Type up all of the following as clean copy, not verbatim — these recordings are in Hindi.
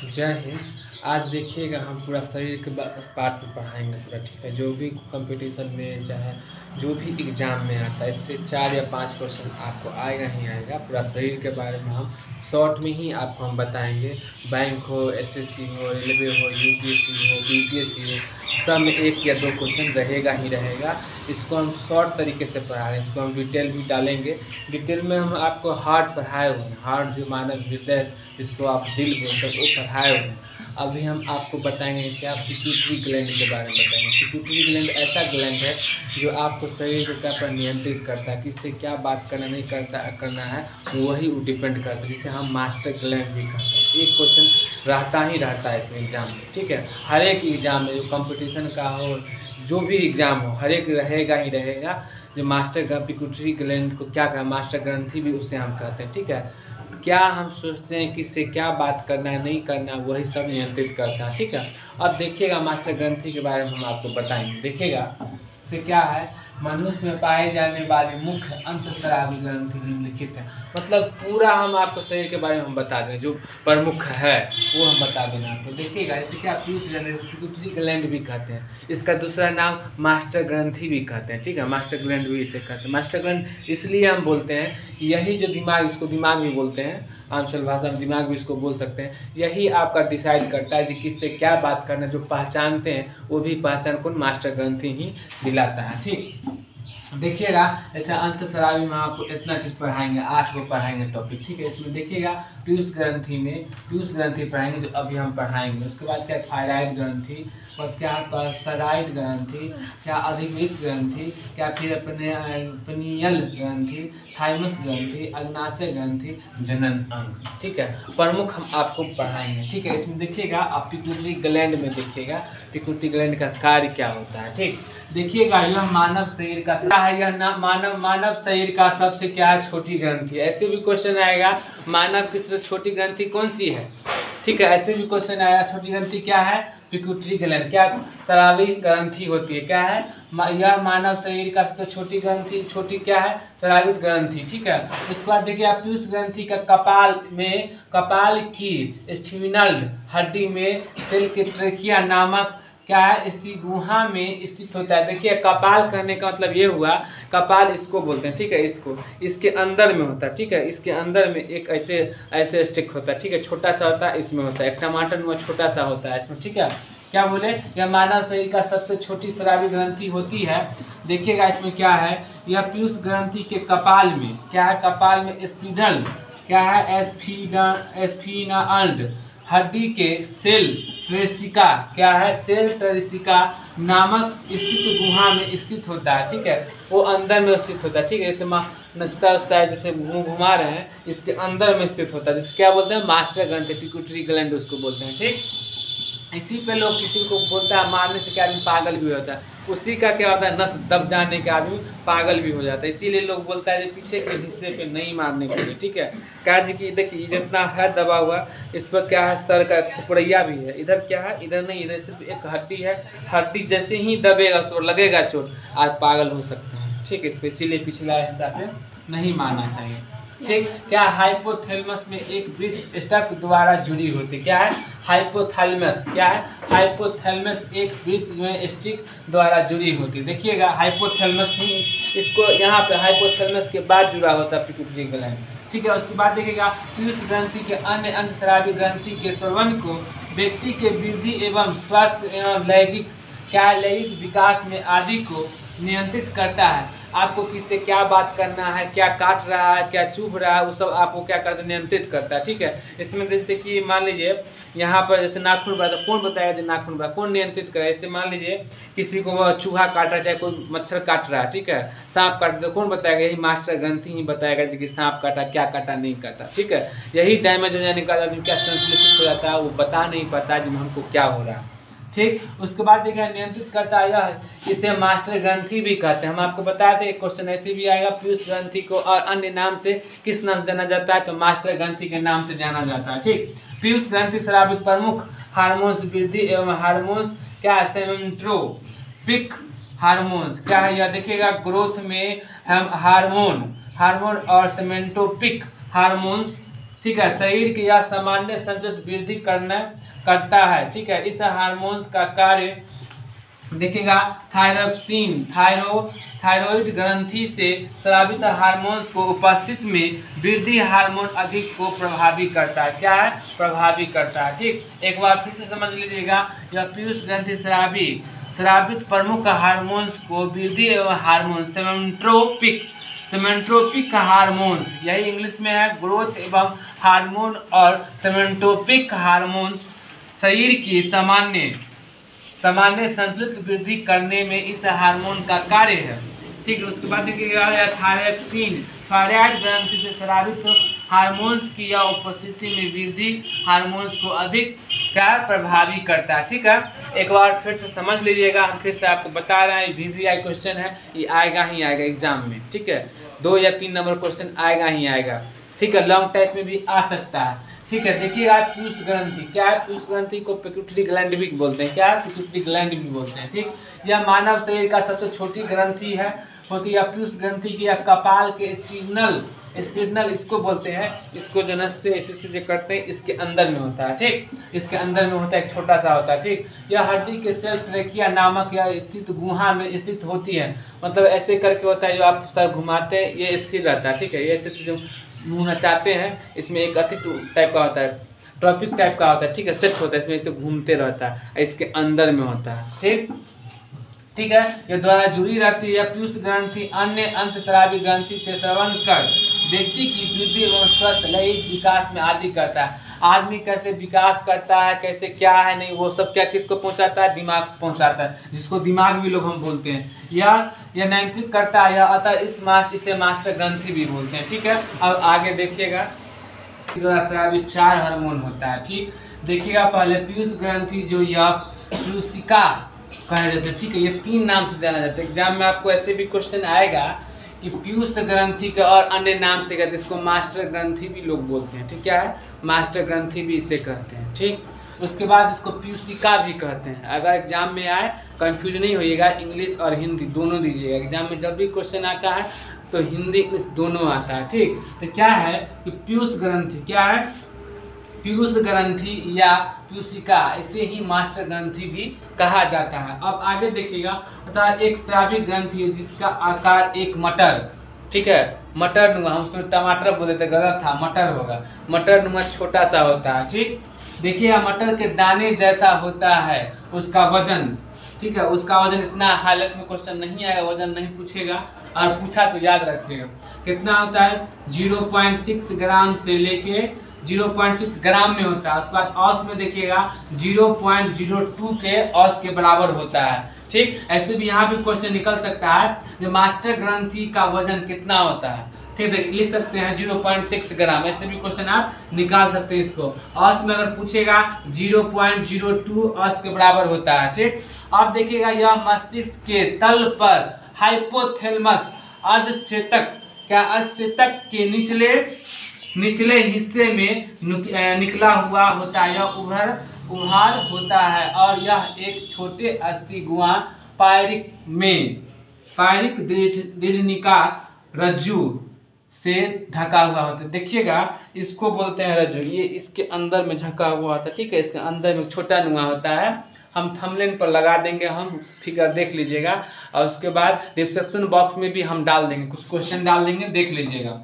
जय हिंद। आज देखिएगा हम पूरा शरीर के पार्ट में पढ़ाएंगे पूरा, ठीक है। जो भी कंपटीशन में चाहे जो भी एग्ज़ाम में आता है, इससे 4 या 5 क्वेश्चन आपको आएगा ही आएगा। पूरा शरीर के बारे में हम शॉर्ट में ही आपको हम बताएंगे। बैंक हो, एसएससी हो, रेलवे हो, यूपीएससी हो, बीपीएससी हो, सब में 1 या 2 क्वेश्चन रहेगा ही रहेगा। इसको हम शॉर्ट तरीके से पढ़ा रहे हैं, इसको हम डिटेल भी डालेंगे। डिटेल में हम आपको हार्ट पढ़ाए हुए हैं, हार्ट जो मानव हृदय जिसको आप दिल बोलते हैं वो पढ़ाए हुए हैं। अभी हम आपको बताएंगे क्या पिट्यूटरी ग्लैंड के बारे में बताएंगे। पिट्यूटरी ग्लैंड ऐसा ग्लैंड है जो आपको शरीर के पर नियंत्रित करता है, किससे क्या बात करना नहीं करना है वही डिपेंड करता है, जिसे हम मास्टर ग्लैंड भी कहते हैं। एक क्वेश्चन रहता ही रहता है इसमें एग्जाम में, ठीक है। हर एक एग्जाम में, जो कंपटीशन का हो, जो भी एग्ज़ाम हो, हर एक रहेगा ही रहेगा। जो मास्टर पिट्यूटरी ग्लैंड को क्या कहा, मास्टर ग्रंथि भी उससे हम कहते हैं, ठीक है। क्या हम सोचते हैं किससे क्या बात करना है नहीं करना है वही सब नियंत्रित करता है, ठीक है। अब देखिएगा मास्टर ग्रंथि के बारे में हम आपको बताएंगे। देखिएगा से क्या है, मनुष्य में पाए जाने वाली मुख्य अंतःस्रावी ग्रंथि निम्नलिखित है। मतलब पूरा हम आपको शरीर के बारे में हम बता दें, जो प्रमुख है वो हम बता देना आपको। देखिएगा इसे क्या पिट्यूटरी ग्लैंड भी कहते हैं, इसका दूसरा नाम मास्टर ग्रंथि भी कहते हैं, ठीक है। मास्टर ग्लैंड भी इसे कहते हैं। मास्टर ग्लैंड इसलिए हम बोलते हैं, यही जो दिमाग, इसको दिमाग भी बोलते हैं, आमचल भाषा में दिमाग भी इसको बोल सकते हैं। यही आपका डिसाइड करता है कि किससे क्या बात करना, जो पहचानते हैं वो भी पहचान को मास्टर ग्रंथि ही दिलाता है, ठीक। देखिएगा ऐसे अंतःस्रावी में आपको इतना चीज़ पढ़ाएंगे, 8 को पढ़ाएंगे टॉपिक, ठीक है। इसमें देखिएगा पीयूष ग्रंथि में पीयूष ग्रंथि पढ़ाएंगे जो अभी हम पढ़ाएंगे। उसके बाद क्या थायराइड ग्रंथि, और क्या पार्सराइड ग्रंथि, क्या अधिवृक्क ग्रंथि, क्या फिर अपने पिनियल ग्रंथि, थाइमस ग्रंथि, अग्नाशय ग्रंथि, जनन अंग, ठीक है। प्रमुख हम आपको पढ़ाएंगे, ठीक है। इसमें देखिएगा आप पिट्यूटरी ग्लैंड में देखिएगा पिट्यूटरी ग्लैंड का कार्य क्या होता है, ठीक। देखिएगा यह मानव शरीर का है, यह मानव शरीर का सबसे क्या है, छोटी ग्रंथि। ऐसे भी क्वेश्चन आएगा मानव की सबसे छोटी ग्रंथि कौन सी है, ठीक है। ऐसे भी क्वेश्चन आएगा छोटी ग्रंथि क्या है, पिट्यूटरी ग्लैंड। क्या स्रावी ग्रंथि होती है, क्या है, यह मानव शरीर का सबसे छोटी ग्रंथि, छोटी क्या है, स्रावित ग्रंथि, ठीक है। उसके बाद देखिए आप पीयूष ग्रंथि का कपाल की स्फिन्क्टर हड्डी में सेल के ट्रेकिया नामक क्या है, स्थित गुहा में स्थित होता है। देखिए कपाल कहने का मतलब ये हुआ, कपाल इसको बोलते हैं, ठीक है। इसको इसके अंदर में होता है, ठीक है। इसके अंदर में एक ऐसे स्टिक होता है, ठीक है। छोटा सा होता है, इसमें होता है एक टमाटर में छोटा सा होता है इसमें, ठीक है। क्या बोले, यह मानव शरीर का सबसे छोटी स्रावी ग्रंथि होती है। देखिएगा इसमें क्या है, यह पीयूष ग्रंथि के कपाल में क्या है, कपाल में स्पिंडल क्या है, स्फिन्क्टर हड्डी के सेल ट्रेसिका क्या है, सेल ट्रेसिका नामक स्थित गुहा में स्थित होता है, ठीक है। वो अंदर में स्थित होता है, ठीक है। जैसे नस्ता उस्ता है, जैसे मुंह घुमा रहे हैं, इसके अंदर में स्थित होता है, जिसे क्या बोलते हैं, मास्टर ग्रंथि, पिट्यूटरी ग्लैंड उसको बोलते हैं, ठीक। इसी पे लोग किसी को बोलता है मारने से क्या आदमी पागल भी होता है, उसी का क्या होता है, नस दब जाने के आदमी पागल भी हो जाता है। इसीलिए लोग बोलता है पीछे के हिस्से पे नहीं मारने के लिए, ठीक है। क्या जी कि देखिए जितना है दबा हुआ, इस पर क्या है, सर का खुपड़िया भी है, इधर क्या है, इधर नहीं, इधर सिर्फ एक हड्डी है। हड्डी जैसे ही दबेगा उस पर लगेगा चोट, आज पागल हो सकते हैं, ठीक है। इसको इसीलिए पिछला हिस्सा पे नहीं मारना चाहिए, ठीक। क्या हाइपोथैलेमस में एक वृत्त स्टक द्वारा जुड़ी होती, क्या है, हाइपोथैलेमस, क्या है, हाइपोथैलेमस एक वृत्त में स्टिक द्वारा जुड़ी होती है। देखिएगा हाइपोथैलेमस ही इसको यहाँ पे हाइपोथैलेमस के बाद जुड़ा होता है पिट्यूटरी ग्लैंड, ठीक है। उसके बाद देखिएगा पीयूष ग्रंथि के अन्य अंतःस्रावी ग्रंथि के स्रवण को व्यक्ति के वृद्धि एवं स्वास्थ्य एवं लैंगिक विकास में आदि को नियंत्रित करता है। आपको किससे क्या बात करना है, क्या काट रहा है, क्या चुभ रहा है, वो सब आपको क्या करता है, नियंत्रित करता है, ठीक है। इसमें जैसे कि मान लीजिए यहाँ पर जैसे नाखून बा, तो कौन बताएगा जो नाखून बा, कौन नियंत्रित करे। ऐसे मान लीजिए किसी को चूहा काट रहा है, चाहे कोई मच्छर काट रहा है, ठीक है, सांप काट रहा है, तो कौन बताएगा, यही मास्टर ग्रंथि ही बताएगा कि सांप काटा, क्या काटा, नहीं काटा, ठीक है। यही टाइम में जो जाने का आदमी क्या संश्लेषित हो जाता है, वो बता नहीं पाता जो हमको क्या हो रहा है, ठीक। उसके बाद देखिए नियंत्रित करता है यह, इसे मास्टर ग्रंथि भी कहते हैं। हम आपको बताए थे एक क्वेश्चन ऐसे भी आएगा, पीयूष ग्रंथि को और अन्य नाम से किस नाम जाना जाता है, तो मास्टर ग्रंथि के नाम से जाना जाता है, ठीक। पीयूष ग्रंथि स्रावित प्रमुख हार्मोन्स वृद्धि एवं हार्मोन्स क्या है, सेमेंट्रोपिक हार्मोन्स क्या है, यह देखिएगा ग्रोथ में हम हार्मोन और सेमेंट्रोपिक हार्मोन्स, ठीक है, शरीर की यह सामान्य संतुलित वृद्धि करता है। ठीक है, इस हार्मोन्स का कार्य देखिएगा थायरोक्सिन थायरॉइड ग्रंथि से स्रावित हार्मोन्स को उपस्थित में वृद्धि हार्मोन अधिक को प्रभावी करता है। क्या है? प्रभावी करता है। ठीक, एक बार फिर से समझ लीजिएगा, यह पीयूष ग्रंथि स्रावित प्रमुख हार्मोन्स को वृद्धि एवं हार्मोन सेमेंट्रोपिक हार्मोन्स, यही इंग्लिश में है, ग्रोथ एवं हार्मोन और सेमेंट्रोपिक हार्मोन्स शरीर की सामान्य संतुलित वृद्धि करने में इस हार्मोन का कार्य है। ठीक है, उसके बाद देखिएगा थायरोक्सिन थायराइड ग्रंथि से स्रावित हार्मोन्स की या उपस्थिति में वृद्धि हार्मोन्स को अधिक क्या प्रभावी करता है। ठीक है, एक बार फिर से समझ लीजिएगा, हम फिर से आपको बता रहे हैं, VVI क्वेश्चन है, ये आएगा ही आएगा एग्जाम में। ठीक है, 2 या 3 नंबर क्वेश्चन आएगा ही आएगा। ठीक है, लॉन्ग टाइप में भी आ सकता है। ठीक है, देखिएगा पीयूष ग्रंथि क्या है? पीयूष ग्रंथि को पिट्यूटरी ग्लैंड भी बोलते हैं। क्या है? पिट्यूटरी ग्लैंड भी बोलते हैं। ठीक, यह मानव शरीर का सबसे छोटी ग्रंथि है होती है। पीयूष ग्रंथि की या कपाल के स्पिनल इसको बोलते हैं। इसको जो नसते ऐसे जो करते हैं इसके अंदर में होता है। ठीक, इसके अंदर में होता है, एक छोटा सा होता है। ठीक, यह हड्डी के सेल ट्रेकिया नामक या स्थित गुहा में स्थित होती है। मतलब ऐसे करके होता है, जो आप सर घुमाते हैं ये स्थिर रहता है। ठीक है, ये ऐसे जो मुँह नचाते हैं, इसमें एक अति टाइप का होता है, ट्रॉपिक टाइप का होता है। ठीक है, सेट होता है, इसमें इसे घूमते रहता है, इसके अंदर में होता है। ठीक है, ये द्वारा जुड़ी रहती है। पीयूष ग्रंथि अन्य अंतस्रावी ग्रंथि से श्रवण कर व्यक्ति की वृद्धि एवं स्वस्थ लैंगिक विकास में आदि करता है। आदमी कैसे विकास करता है, कैसे क्या है, नहीं वो सब क्या किसको पहुंचाता है? दिमाग पहुंचाता है, जिसको दिमाग भी लोग हम बोलते हैं। यह नियंत्रित करता है, अतः इसे मास्टर ग्रंथि भी बोलते हैं। ठीक है, अब आगे देखिएगा, स्रावित 4 हार्मोन होता है। ठीक, देखिएगा पहले पीयूष ग्रंथि जो यह पीयूषिका कहा जाता है। ठीक है, ये 3 नाम से जाना जाता है। एग्जाम में आपको ऐसे भी क्वेश्चन आएगा कि पीयूष ग्रंथि का और अन्य नाम से कहते हैं, इसको मास्टर ग्रंथि भी लोग बोलते हैं। ठीक, क्या है? मास्टर ग्रंथि भी इसे कहते हैं। ठीक, उसके बाद इसको पीयूषिका भी कहते हैं। अगर एग्जाम में आए कंफ्यूज नहीं होइएगा, इंग्लिश और हिंदी दोनों दीजिएगा। एग्जाम में जब भी क्वेश्चन आता है तो हिंदी इंग्लिश दोनों आता है। ठीक, तो क्या है कि पीयूष ग्रंथि क्या है? पीयूष ग्रंथि या पीयूषिका, इसे ही मास्टर ग्रंथि भी कहा जाता है। अब आगे देखिएगा, अर्थात एक स्रावित ग्रंथि है जिसका आकार एक मटर, ठीक है, मटर नुमा, हम उसमें टमाटर बोले थे, गलत था, मटर होगा, मटर नुमा छोटा सा होता है। ठीक, देखिए मटर के दाने जैसा होता है उसका वजन। ठीक है, उसका वजन इतना हालत में क्वेश्चन नहीं आएगा, वजन नहीं पूछेगा, और पूछा तो याद रखिएगा कितना होता है, 0.6 ग्राम से लेके 0.6 ग्राम में होता है। उसके बाद औसत में देखिएगा 0.02 के औसत के बराबर होता है। ठीक, ऐसे भी यहाँ भी क्वेश्चन निकल सकता है, जो मास्टर ग्रंथि का वजन कितना होता है। ठीक है, लिख सकते हैं 0.6 ग्राम, ऐसे भी क्वेश्चन आप निकाल सकते हैं। इसको औसत में अगर पूछेगा 0.02 औसत के बराबर होता है। ठीक, अब देखिएगा यह मस्तिष्क के तल पर हाइपोथैलेमस अर्धचेतक, क्या अर्धचेतक के निचले हिस्से में निकला हुआ होता है, यह उभार होता है, और यह एक छोटे अस्थि गुहा पायरिक दीर्घनिका रज्जु से ढका हुआ होता है। देखिएगा इसको बोलते हैं रज्जु, ये इसके अंदर में झका हुआ होता है। ठीक है, इसके अंदर में छोटा नुआ होता है, हम थंबनेल पर लगा देंगे, हम फिगर देख लीजिएगा, और उसके बाद डिस्क्रिप्शन बॉक्स में भी हम डाल देंगे, कुछ क्वेश्चन डाल देंगे, देख लीजिएगा।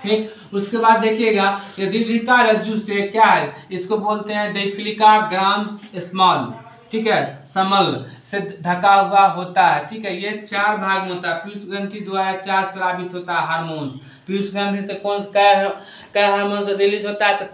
ठीक, उसके बाद देखिएगा ये दीर्घिका रज्जु से क्या है, इसको बोलते हैं डेफिलिका ग्राम स्मॉल, ठीक है, समल से ढका हुआ होता है। ठीक है, ये 4 भाग में होता है। पीयूष ग्रंथि द्वारा 4 स्रावित होता है हार्मोन। पीयूष ग्रंथि से कौन क्या हार्मोन से रिलीज होता है, तो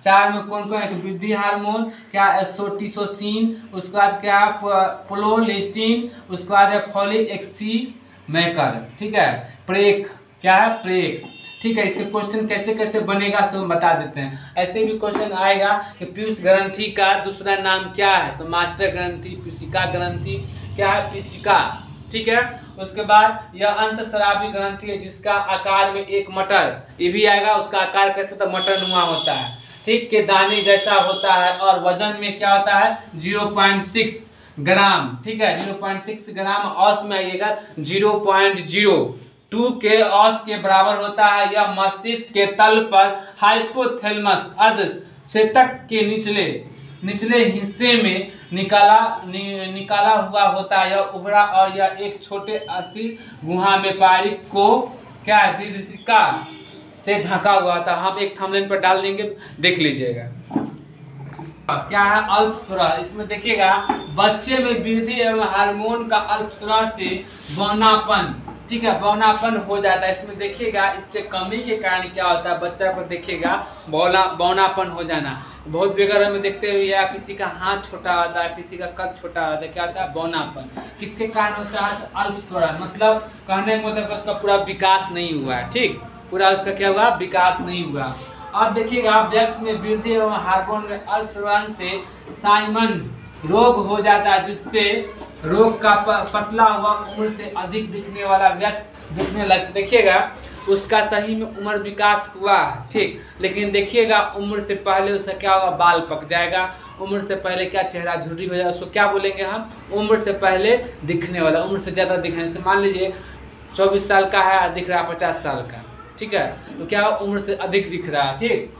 4 में कौन कौन है, वृद्धि हार्मोन, क्या एक्सोटिसोसिन, उसके बाद क्या प्रोलेस्टिन, उसके बाद है फॉलिक एक्सिस मैकर। ठीक है, प्रेक, क्या है, प्रेक। ठीक है, इससे क्वेश्चन कैसे कैसे बनेगा सो हम बता देते हैं। ऐसे भी क्वेश्चन आएगा कि पीयूष ग्रंथि का दूसरा नाम क्या है, तो मास्टर ग्रंथि, पीयूषिका ग्रंथि, क्या है, पीयूषिका। ठीक है, उसके बाद यह अंतस्रावी ग्रंथि है जिसका आकार में एक मटर, ये भी आएगा, उसका आकार कैसे, तो मटर नुमा होता है। ठीक, के दाने जैसा होता है, और वजन में क्या होता है, 0.6 ग्राम। ठीक है, 0.6 ग्राम, औसत में आइएगा 0.0, 2 के औस के बराबर होता है। यह मस्तिष्क के तल पर हाइपोथैलेमस अर्धचेतक के निचले हिस्से में निकाला हुआ होता है। यह उभरा और यह एक छोटे अस्थिर गुहा में पारी को क्या है दीर्घिका से ढका हुआ था। हम एक थंबनेल पर डाल देंगे, देख लीजिएगा। क्या है अल्पस्वरा, इसमें देखिएगा बच्चे में वृद्धि एवं हार्मोन का अल्पस्वरा से बौनापन, ठीक है, बौनापन हो जाता है। इसमें देखिएगा इसके कमी के कारण क्या होता है, बच्चा को देखिएगा बौनापन हो जाना। बहुत बेगर में देखते हुए या किसी का हाथ छोटा होता है, किसी का कद छोटा होता है, क्या होता है बौनापन। किसके कारण होता है, अल्पस्वरा, मतलब कहने का मतलब उसका पूरा विकास नहीं हुआ है, ठीक, पूरा उसका क्या हुआ, विकास नहीं हुआ। अब देखिएगा व्यक्ति में वृद्धि एवं हार्मोन में अल्पस्वरण से साइमन रोग हो जाता है, जिससे रोग का पतला हुआ उम्र से अधिक दिखने वाला व्यक्ति दिखने लगता। देखिएगा उसका सही में उम्र विकास हुआ, ठीक, लेकिन देखिएगा उम्र से पहले उसका क्या होगा, बाल पक जाएगा। उम्र से पहले क्या चेहरा झुर्री हो जाएगा, उसको क्या बोलेंगे हम, उम्र से पहले दिखने वाला, उम्र से ज़्यादा दिखने से। मान लीजिए 24 साल का है, दिख रहा है 50 साल का, ठीक है, तो क्या उम्र से अधिक दिख रहा है, ठीक।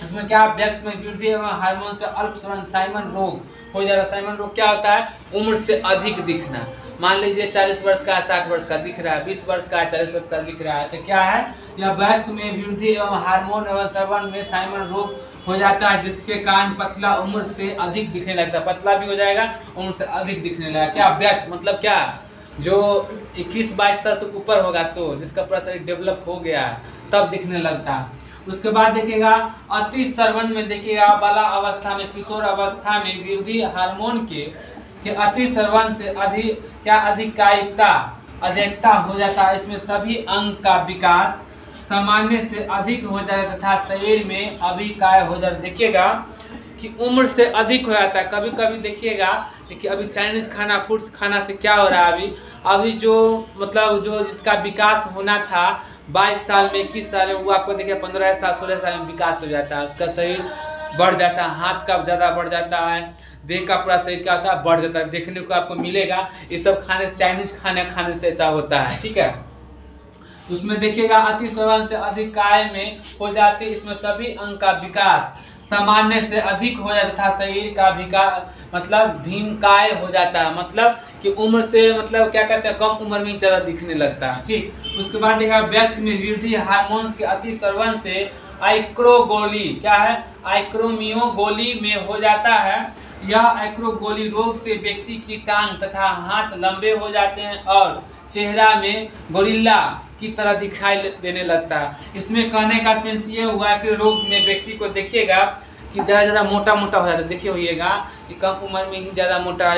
इसमें क्या व्यक्ति में वृद्धि एवं हार्मोन से अल्पस्वरण साइमन रोग हो जाएगा। साइमन रोग क्या होता है, उम्र से अधिक दिखना। मान लीजिए 40 वर्ष का 60 वर्ष का दिख रहा है, 20 वर्ष का 40 वर्ष का दिख रहा है, तो क्या है, यह व्यक्ति में वृद्धि एवं हार्मोन एवं श्रवण में साइमन रोग हो जाता है, जिसके कारण पतला उम्र से अधिक दिखने लगता है। पतला भी हो जाएगा, उम्र से अधिक दिखने लगेगा। क्या व्यक्ति मतलब क्या, जो 21-22 साल से ऊपर होगा, सो जिसका पूरा शरीर डेवलप हो गया है, तब दिखने लगता है। उसके बाद देखिएगा अति श्रवण में, देखिएगा बाला अवस्था में, किशोर अवस्था में वृद्धि हार्मोन के अति श्रवण से अधिकता हो जाता है। इसमें सभी अंग का विकास सामान्य से अधिक हो जाता है तथा शरीर में अभिकाय हो जाता है। देखिएगा कि उम्र से अधिक हो जाता है। कभी कभी देखिएगा कि अभी चाइनीज खाना, फूड्स खाना से क्या हो रहा है, अभी जो मतलब जो जिसका विकास होना था 22 साल में, 21 साल में, वो आपको देखिए 15 साल 16 साल में विकास हो जाता है। उसका शरीर बढ़ जाता है, हाथ का ज़्यादा बढ़ जाता है, देह का पूरा शरीर क्या होता है, बढ़ जाता है। देखने को आपको मिलेगा ये सब खाने से, चाइनीज खाने से ऐसा होता है, ठीक है। उसमें देखिएगा अति श्रवण से अधिक काय में हो जाती है। इसमें सभी अंग का विकास सामान्य से अधिक हो जाता था, शरीर का विकास मतलब भीमकाय हो जाता है, मतलब कि उम्र से मतलब क्या कहते हैं, कम उम्र में ज़्यादा दिखने लगता है, ठीक। उसके बाद देखा व्यक्ति में वृद्धि हार्मोन्स के अति श्रवण से आइक्रोगोली, क्या है, आइक्रोमियोगोली में हो जाता है। यह आइक्रोगोली रोग से व्यक्ति की टांग तथा हाथ लंबे हो जाते हैं और चेहरा में गोरिल्ला की तरह दिखाई देने लगता है। इसमें कहने का सेंस ये हुआ कि रोग में व्यक्ति को देखिएगा कि ज़्यादा मोटा हो जाता है। देखिए होइएगा कि कम उम्र में ही ज़्यादा मोटा